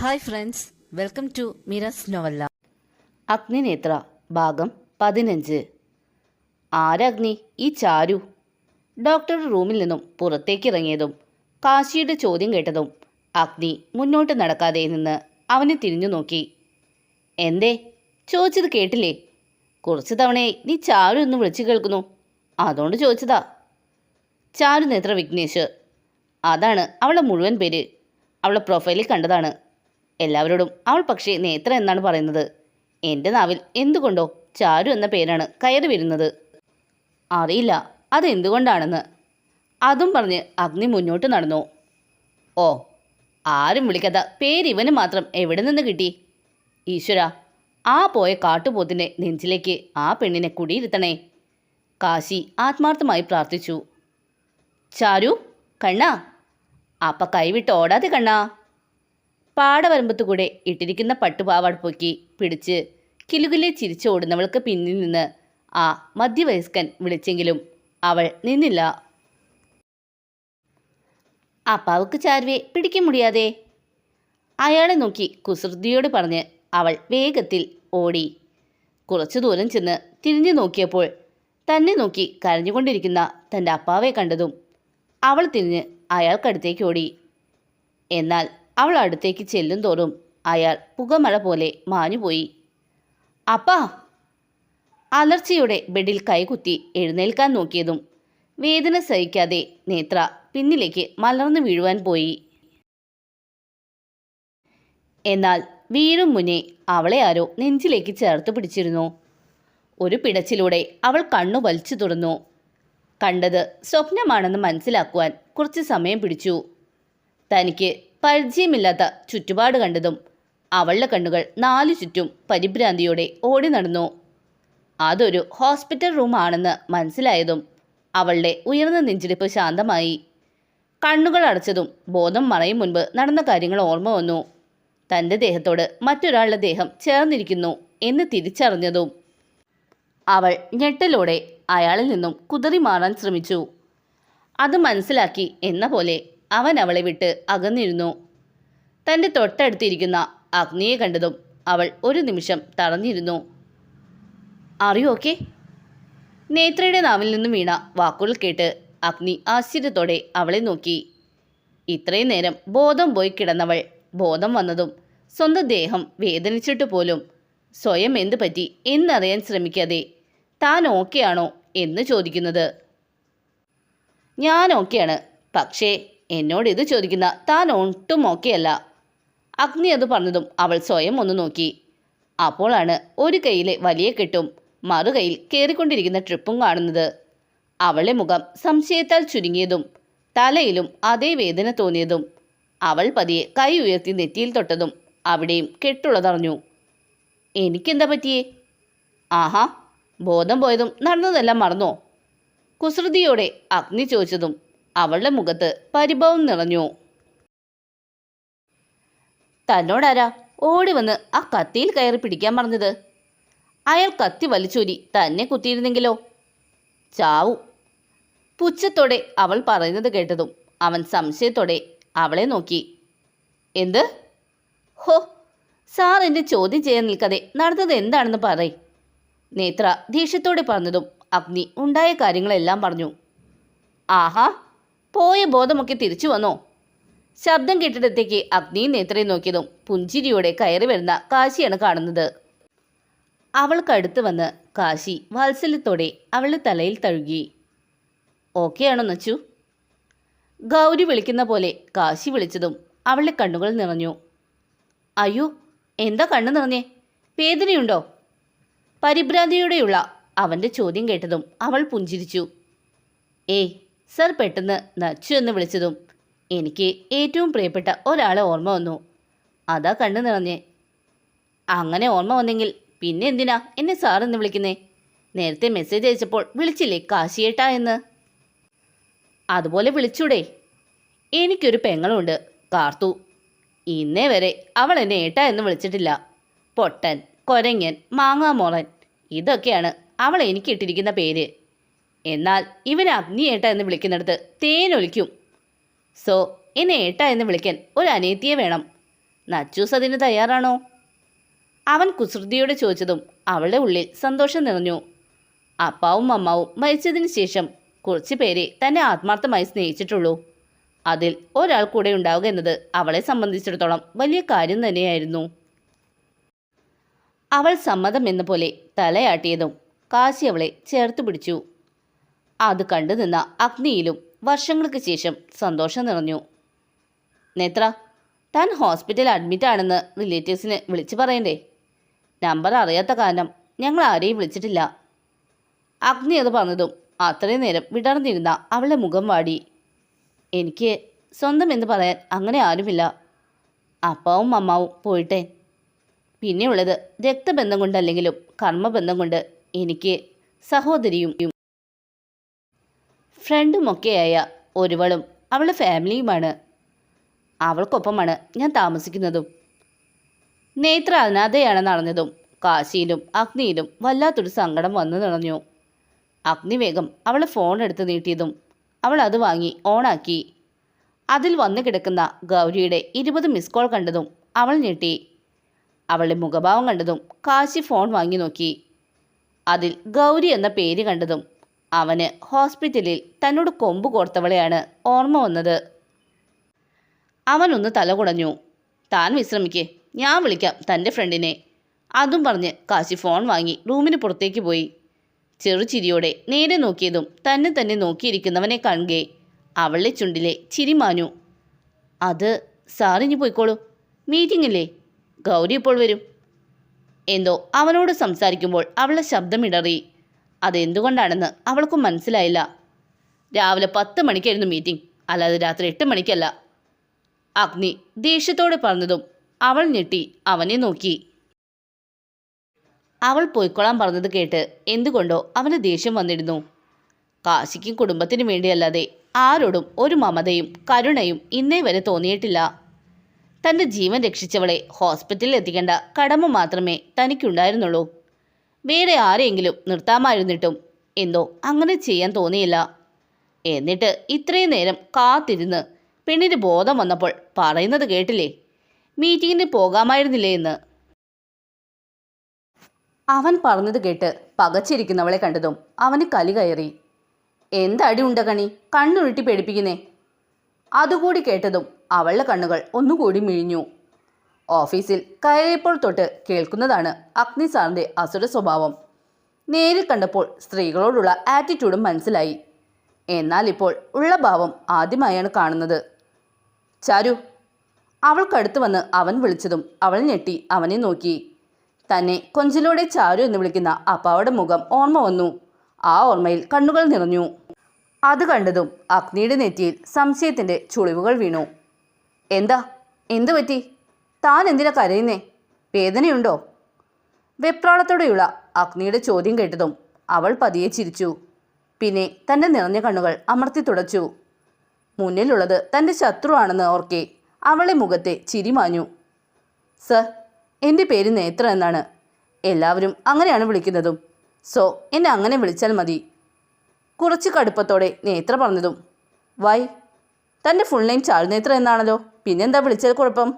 Hi friends, welcome to Meera's novella. Agninetra ഭാഗം 15. ആരഗ്നി ഈ ചാരു? Doctor റൂമിൽ നിന്നും പുറത്തേക്കിറങ്ങിയതും കാശിയുടെ ചോദ്യം കേട്ടതും അഗ്നി മുന്നോട്ട് നടക്കാതെ നിന്ന് അവനെ തിരിഞ്ഞു നോക്കി. എന്തേ, ചോദിച്ചത് കേട്ടില്ലേ? കുറച്ച് തവണയായി നീ ചാരു എന്ന് വിളിച്ചു കേൾക്കുന്നു, അതുകൊണ്ട് ചോദിച്ചതാ. ചാരുനേത്ര വിഘ്നേഷ്, അതാണ് അവളുടെ മുഴുവൻ പേര്. അവളുടെ പ്രൊഫൈലിൽ കണ്ടതാണ്. എല്ലാവരോടും അവൾ പക്ഷേ നേത്ര എന്നാണ് പറയുന്നത്. എൻ്റെ നാവിൽ എന്തുകൊണ്ടോ ചാരു എന്ന പേരാണ് കയറി വരുന്നത്. അറിയില്ല അതെന്തുകൊണ്ടാണെന്ന്. അതും പറഞ്ഞ് അഗ്നി മുന്നോട്ട് നടന്നു. ഓ, ആരും വിളിക്കാത്ത പേര് ഇവന് മാത്രം എവിടെ നിന്ന് കിട്ടി? ഈശ്വര, ആ പോയ കാട്ടുപോത്തിൻ്റെ നെഞ്ചിലേക്ക് ആ പെണ്ണിനെ കുടിയിരുത്തണേ. കാശി ആത്മാർത്ഥമായി പ്രാർത്ഥിച്ചു. ചാരു, കണ്ണാ, അപ്പ കൈവിട്ട് ഓടാതെ കണ്ണാ. പാടവരമ്പത്തുകൂടെ ഇട്ടിരിക്കുന്ന പട്ടുപാവാട പൊക്കി പിടിച്ച് കിലുകിലെ ചിരിച്ചോടുന്നവൾക്ക് പിന്നിൽ നിന്ന് ആ മധ്യവയസ്കൻ വിളിച്ചെങ്കിലും അവൾ നിന്നില്ല. അപ്പാവുക്ക് ചാരുവെ പിടിക്കാൻ മുടിയാതെ, അയാളെ നോക്കി കുസൃതിയോട് പറഞ്ഞ് അവൾ വേഗത്തിൽ ഓടി. കുറച്ചു ദൂരം ചെന്ന് തിരിഞ്ഞു നോക്കിയപ്പോൾ തന്നെ നോക്കി കരഞ്ഞുകൊണ്ടിരിക്കുന്ന തൻ്റെ അപ്പാവെ കണ്ടതും അവൾ തിരിഞ്ഞ് അയാൾക്കടുത്തേക്ക് ഓടി. എന്നാൽ അവൾ അടുത്തേക്ക് ചെല്ലും തോറും അയാൾ പുകമഴ പോലെ മാഞ്ഞുപോയി. അപ്പാ! അലർച്ചയോടെ ബെഡിൽ കൈകുത്തി എഴുന്നേൽക്കാൻ നോക്കിയതും വേദന സഹിക്കാതെ നേത്ര പിന്നിലേക്ക് മലർന്നു വീഴുവാൻ പോയി. എന്നാൽ വീഴും മുന്നേ അവളെ ആരോ നെഞ്ചിലേക്ക് ചേർത്ത് പിടിച്ചിരുന്നു. ഒരു പിടച്ചിലൂടെ അവൾ കണ്ണു വലിച്ചു തുറന്നു. കണ്ടത് സ്വപ്നമാണെന്ന് മനസ്സിലാക്കുവാൻ കുറച്ച് സമയം പിടിച്ചു. തനിക്ക് പരിചയമില്ലാത്ത ചുറ്റുപാട് കണ്ടതും അവളുടെ കണ്ണുകൾ നാലു ചുറ്റും പരിഭ്രാന്തിയോടെ ഓടി നടന്നു. അതൊരു ഹോസ്പിറ്റൽ റൂം ആണെന്ന് മനസ്സിലായതും അവളുടെ ഉയർന്ന നെഞ്ചിടിപ്പ് ശാന്തമായി. കണ്ണുകൾ അടച്ചതും ബോധം മറയും മുൻപ് നടന്ന കാര്യങ്ങൾ ഓർമ്മ വന്നു. തൻ്റെ ദേഹത്തോട് മറ്റൊരാളുടെ ദേഹം ചേർന്നിരിക്കുന്നു എന്ന് തിരിച്ചറിഞ്ഞതും അവൾ ഞെട്ടലോടെ അയാളിൽ നിന്നും കുതറി മാറാൻ ശ്രമിച്ചു. അത് മനസ്സിലാക്കി എന്ന പോലെ അവൻ അവളെ വിട്ട് അകന്നിരുന്നു. തൻ്റെ തൊട്ടടുത്തിരിക്കുന്ന അഗ്നിയെ കണ്ടതും അവൾ ഒരു നിമിഷം തടഞ്ഞിരുന്നു. അറിയോ ഓക്കെ? നേത്രയുടെ നാവിൽ നിന്നും വീണ വാക്കുകൾ കേട്ട് അഗ്നി ആശ്ചര്യത്തോടെ അവളെ നോക്കി. ഇത്രയും നേരം ബോധം പോയി കിടന്നവൾ ബോധം വന്നതും സ്വന്തം ദേഹം വേദനിച്ചിട്ട് പോലും സ്വയം എന്തു പറ്റി എന്നറിയാൻ ശ്രമിക്കാതെ താൻ ഓക്കെയാണോ എന്ന് ചോദിക്കുന്നത്. ഞാൻ ഓക്കെയാണ്, പക്ഷേ എന്നോട് ഇത് ചോദിക്കുന്ന താൻ ഒട്ടും ഓക്കെയല്ല. അഗ്നി അത് പറഞ്ഞതും അവൾ സ്വയം ഒന്ന് നോക്കി. അപ്പോഴാണ് ഒരു കൈയിലെ വലിയ കെട്ടും മറുകൈയിൽ കയറിക്കൊണ്ടിരിക്കുന്ന ട്രിപ്പും കാണുന്നത്. അവളുടെ മുഖം സംശയത്താൽ ചുരുങ്ങിയതും തലയിലും അതേ വേദന തോന്നിയതും അവൾ പതിയെ കൈ ഉയർത്തി നെറ്റിയിൽ തൊട്ടതും അവിടെയും കെട്ടുള്ളതറിഞ്ഞു. എനിക്കെന്താ പറ്റിയേ? ആഹാ, ബോധം പോയതും നടന്നതെല്ലാം മറന്നോ? കുസൃതിയോടെ അഗ്നി ചോദിച്ചതും അവളുടെ മുഖത്ത് പരിഭവം നിറഞ്ഞു. തന്നോടാരാ ഓടി വന്ന് ആ കത്തിയിൽ കയറി പിടിക്കാൻ പറഞ്ഞത്? അയാൾ കത്തി വലിച്ചൂരി തന്നെ കുത്തിയിരുന്നെങ്കിലോ? ചാവൂ. പുച്ഛത്തോടെ അവൾ പറയുന്നത് കേട്ടതും അവൻ സംശയത്തോടെ അവളെ നോക്കി. എന്ത്? ഹോ, സാർ എന്നെ ചോദ്യം ചെയ്യാൻ നിൽക്കാതെ നടന്നത് എന്താണെന്ന് പറയ്. നേത്ര ദേഷ്യത്തോടെ പറഞ്ഞതും അഗ്നി ഉണ്ടായ കാര്യങ്ങളെല്ലാം പറഞ്ഞു. ആഹാ, പോയ ബോധമൊക്കെ തിരിച്ചു വന്നോ? ശബ്ദം കേട്ടിടത്തേക്ക് അഗ്നിയും നേത്രയും നോക്കിയതും പുഞ്ചിരിയോടെ കയറി വരുന്ന കാശിയാണ് കാണുന്നത്. അവൾക്കടുത്ത് വന്ന് കാശി വാത്സല്യത്തോടെ അവളുടെ തലയിൽ തഴുകി. ഓക്കെയാണോ നച്ചു? ഗൗരി വിളിക്കുന്ന പോലെ കാശി വിളിച്ചതും അവളുടെ കണ്ണുകൾ നിറഞ്ഞു. അയ്യോ, എന്താ കണ്ണു നിറഞ്ഞേ? വേദനയുണ്ടോ? പരിഭ്രാന്തിയോടെയുള്ള അവൻ്റെ ചോദ്യം കേട്ടതും അവൾ പുഞ്ചിരിച്ചു. ഏയ് സർ, പെട്ടെന്ന് നച്ചു എന്ന് വിളിച്ചതും എനിക്ക് ഏറ്റവും പ്രിയപ്പെട്ട ഒരാളെ ഓർമ്മ വന്നു, അതാ കണ്ണു നിറഞ്ഞേ. അങ്ങനെ ഓർമ്മ വന്നെങ്കിൽ പിന്നെ എന്തിനാ എന്നെ സാർ എന്ന് വിളിക്കുന്നേ? നേരത്തെ മെസ്സേജ് അയച്ചപ്പോൾ വിളിച്ചില്ലേ കാശിയേട്ടാ എന്ന്? അതുപോലെ വിളിച്ചൂടെ? എനിക്കൊരു പെങ്ങളുണ്ട്, കാർത്തു. ഇന്നേ വരെ അവൾ എന്നെ ഏട്ടാ എന്ന് വിളിച്ചിട്ടില്ല. പൊട്ടൻ, കൊരങ്ങൻ, മാങ്ങാമോളൻ, ഇതൊക്കെയാണ് അവൾ എനിക്ക് ഇട്ടിരിക്കുന്ന പേര്. എന്നാൽ ഇവൻ അഗ്നിയേട്ട എന്ന് വിളിക്കുന്നിടത്ത് തേനൊലിക്കും. സോ എന്നെ ഏട്ട എന്ന് വിളിക്കാൻ ഒരു അനിയത്തിയെ വേണം. നച്ചൂസ് അതിന് തയ്യാറാണോ? അവൻ കുസൃതിയോടെ ചോദിച്ചതും അവളുടെ ഉള്ളിൽ സന്തോഷം നിറഞ്ഞു. അപ്പാവും അമ്മാവും മരിച്ചതിന് ശേഷം കുറച്ച് പേരെ തന്നെ ആത്മാർത്ഥമായി സ്നേഹിച്ചിട്ടുള്ളൂ. അതിൽ ഒരാൾ കൂടെ ഉണ്ടാവുക എന്നത് അവളെ സംബന്ധിച്ചിടത്തോളം വലിയ കാര്യം തന്നെയായിരുന്നു. അവൾ സമ്മതം എന്ന പോലെ തലയാട്ടിയതും കാശി അവളെ ചേർത്ത് പിടിച്ചു. അത് കണ്ടു നിന്ന അഗ്നിയിലും വർഷങ്ങൾക്ക് ശേഷം സന്തോഷം നിറഞ്ഞു. നേത്ര, താൻ ഹോസ്പിറ്റൽ അഡ്മിറ്റ് ആണെന്ന് റിലേറ്റീവ്സിന് വിളിച്ചു പറയണ്ടേ? നമ്പർ അറിയാത്ത കാരണം ഞങ്ങൾ ആരെയും വിളിച്ചിട്ടില്ല. അഗ്നി അത് പറഞ്ഞതും അത്രയും നേരം വിടർന്നിരുന്ന അവളുടെ മുഖം വാടി. എനിക്ക് സ്വന്തം എന്ന് പറയാൻ അങ്ങനെ ആരുമില്ല. അപ്പാവും അമ്മാവും പോയിട്ടേ. പിന്നെയുള്ളത് രക്തബന്ധം കൊണ്ടല്ലെങ്കിലും കർമ്മബന്ധം കൊണ്ട് എനിക്ക് സഹോദരിയും ഫ്രണ്ടുമൊക്കെയായ ഒരുവളും അവളുടെ ഫാമിലിയുമാണ്. അവൾക്കൊപ്പമാണ് ഞാൻ താമസിക്കുന്നതും. നേത്ര അനാഥയാണെന്ന് അറിഞ്ഞതും കാശിയിലും അഗ്നിയിലും വല്ലാത്തൊരു സങ്കടം വന്നു നിറഞ്ഞു. അഗ്നി വേഗം അവളെ ഫോൺ എടുത്ത് നീട്ടിയതും അവൾ അത് വാങ്ങി ഓണാക്കി. അതിൽ വന്നു കിടക്കുന്ന ഗൗരിയുടെ 20 മിസ് കോൾ കണ്ടതും അവൾ ഞെട്ടി. അവളുടെ മുഖഭാവം കണ്ടതും കാശി ഫോൺ വാങ്ങി നോക്കി. അതിൽ ഗൗരി എന്ന പേര് കണ്ടതും അവന് ഹോസ്പിറ്റലിൽ തന്നോട് കൊമ്പ് കോർത്തവളെയാണ് ഓർമ്മ വന്നത്. അവനൊന്ന് തലകുടഞ്ഞു. താൻ വിശ്രമിക്കേ, ഞാൻ വിളിക്കാം തൻ്റെ ഫ്രണ്ടിനെ. അതും പറഞ്ഞ് കാശി ഫോൺ വാങ്ങി റൂമിന് പുറത്തേക്ക് പോയി. ചെറുചിരിയോടെ നേരെ നോക്കിയതും തന്നെ നോക്കിയിരിക്കുന്നവനെ കാണുകെ അവളുടെ ചുണ്ടിലെ ചിരി മാഞ്ഞു. അത് സാറിഞ്ഞു പോയിക്കോളൂ, മീറ്റിംഗ് ഇല്ലേ, ഗൗരി ഇപ്പോൾ വരും. എന്തോ അവനോട് സംസാരിക്കുമ്പോൾ അവളുടെ ശബ്ദം ഇടറി. അതെന്തുകൊണ്ടാണെന്ന് അവൾക്കും മനസ്സിലായില്ല. രാവിലെ 10 മണിക്കായിരുന്നു മീറ്റിംഗ്, അല്ലാതെ രാത്രി 8 മണിക്കല്ല. അഗ്നി ദേഷ്യത്തോടെ പറഞ്ഞതും അവൾ ഞെട്ടി അവനെ നോക്കി. അവൾ പോയിക്കൊള്ളാൻ പറഞ്ഞത് കേട്ട് എന്തുകൊണ്ടോ അവന് ദേഷ്യം വന്നിരുന്നു. കാശിക്കും കുടുംബത്തിനു വേണ്ടിയല്ലാതെ ആരോടും ഒരു മമതയും കരുണയും ഇന്നേ വരെ തോന്നിയിട്ടില്ല. തൻ്റെ ജീവൻ രക്ഷിച്ചവളെ ഹോസ്പിറ്റലിൽ എത്തിക്കേണ്ട കടമ മാത്രമേ തനിക്കുണ്ടായിരുന്നുള്ളൂ. വേറെ ആരെയെങ്കിലും നിർത്താമായിരുന്നിട്ടും എന്തോ അങ്ങനെ ചെയ്യാൻ തോന്നിയില്ല. എന്നിട്ട് ഇത്രയും നേരം കാത്തിരുന്ന് പെണ്ണിന് ബോധം വന്നപ്പോൾ പറയുന്നത് കേട്ടില്ലേ, മീറ്റിങ്ങിന് പോകാമായിരുന്നില്ലേ എന്ന്. അവൻ പറഞ്ഞത് കേട്ട് പകച്ചിരിക്കുന്നവളെ കണ്ടതും അവന് കലി കയറി. എന്തടി ഉണ്ട കണി, കണ്ണുരുട്ടി പേടിപ്പിക്കുന്നേ. അതുകൂടി കേട്ടതും അവളുടെ കണ്ണുകൾ ഒന്നുകൂടി മിഴിഞ്ഞു. ഓഫീസിൽ കയറിയപ്പോൾ തൊട്ട് കേൾക്കുന്നതാണ് അഗ്നി സാറിൻ്റെ അസുര സ്വഭാവം. നേരിൽ കണ്ടപ്പോൾ സ്ത്രീകളോടുള്ള ആറ്റിറ്റ്യൂഡും മനസ്സിലായി. എന്നാൽ ഇപ്പോൾ ഉള്ള ഭാവം ആദ്യമായാണ് കാണുന്നത്. ചാരു. അവൾക്കടുത്ത് വന്ന് അവൻ വിളിച്ചതും അവൾ ഞെട്ടി അവനെ നോക്കി. തന്നെ കൊഞ്ചലോടെ ചാരു എന്ന് വിളിക്കുന്ന അപ്പാവയുടെ മുഖം ഓർമ്മ വന്നു. ആ ഓർമ്മയിൽ കണ്ണുകൾ നിറഞ്ഞു. അത് കണ്ടതും അഗ്നിയുടെ നെറ്റിയിൽ സംശയത്തിൻ്റെ ചുളിവുകൾ വീണു. എന്തു പറ്റി? താൻ എന്തിനാ കരയുന്നേ? വേദനയുണ്ടോ? വെപ്രാളത്തോടെയുള്ള അഗ്നിയുടെ ചോദ്യം കേട്ടതും അവൾ പതിയെ ചിരിച്ചു. പിന്നെ തൻ്റെ നിറഞ്ഞ കണ്ണുകൾ അമർത്തി തുടച്ചു. മുന്നിലുള്ളത് തൻ്റെ ശത്രുവാണെന്ന് ഓർക്കെ അവളെ മുഖത്തെ ചിരി മാഞ്ഞു. സർ, എൻ്റെ പേര് നേത്ര എന്നാണ്. എല്ലാവരും അങ്ങനെയാണ് വിളിക്കുന്നതും. സോ എന്നെ അങ്ങനെ വിളിച്ചാൽ മതി. കുറച്ച് കടുപ്പത്തോടെ നേത്ര പറഞ്ഞതും. വൈ? തൻ്റെ ഫുൾ നെയിം ചാരുനേത്ര എന്നാണല്ലോ, പിന്നെന്താ വിളിച്ചത് കുഴപ്പം?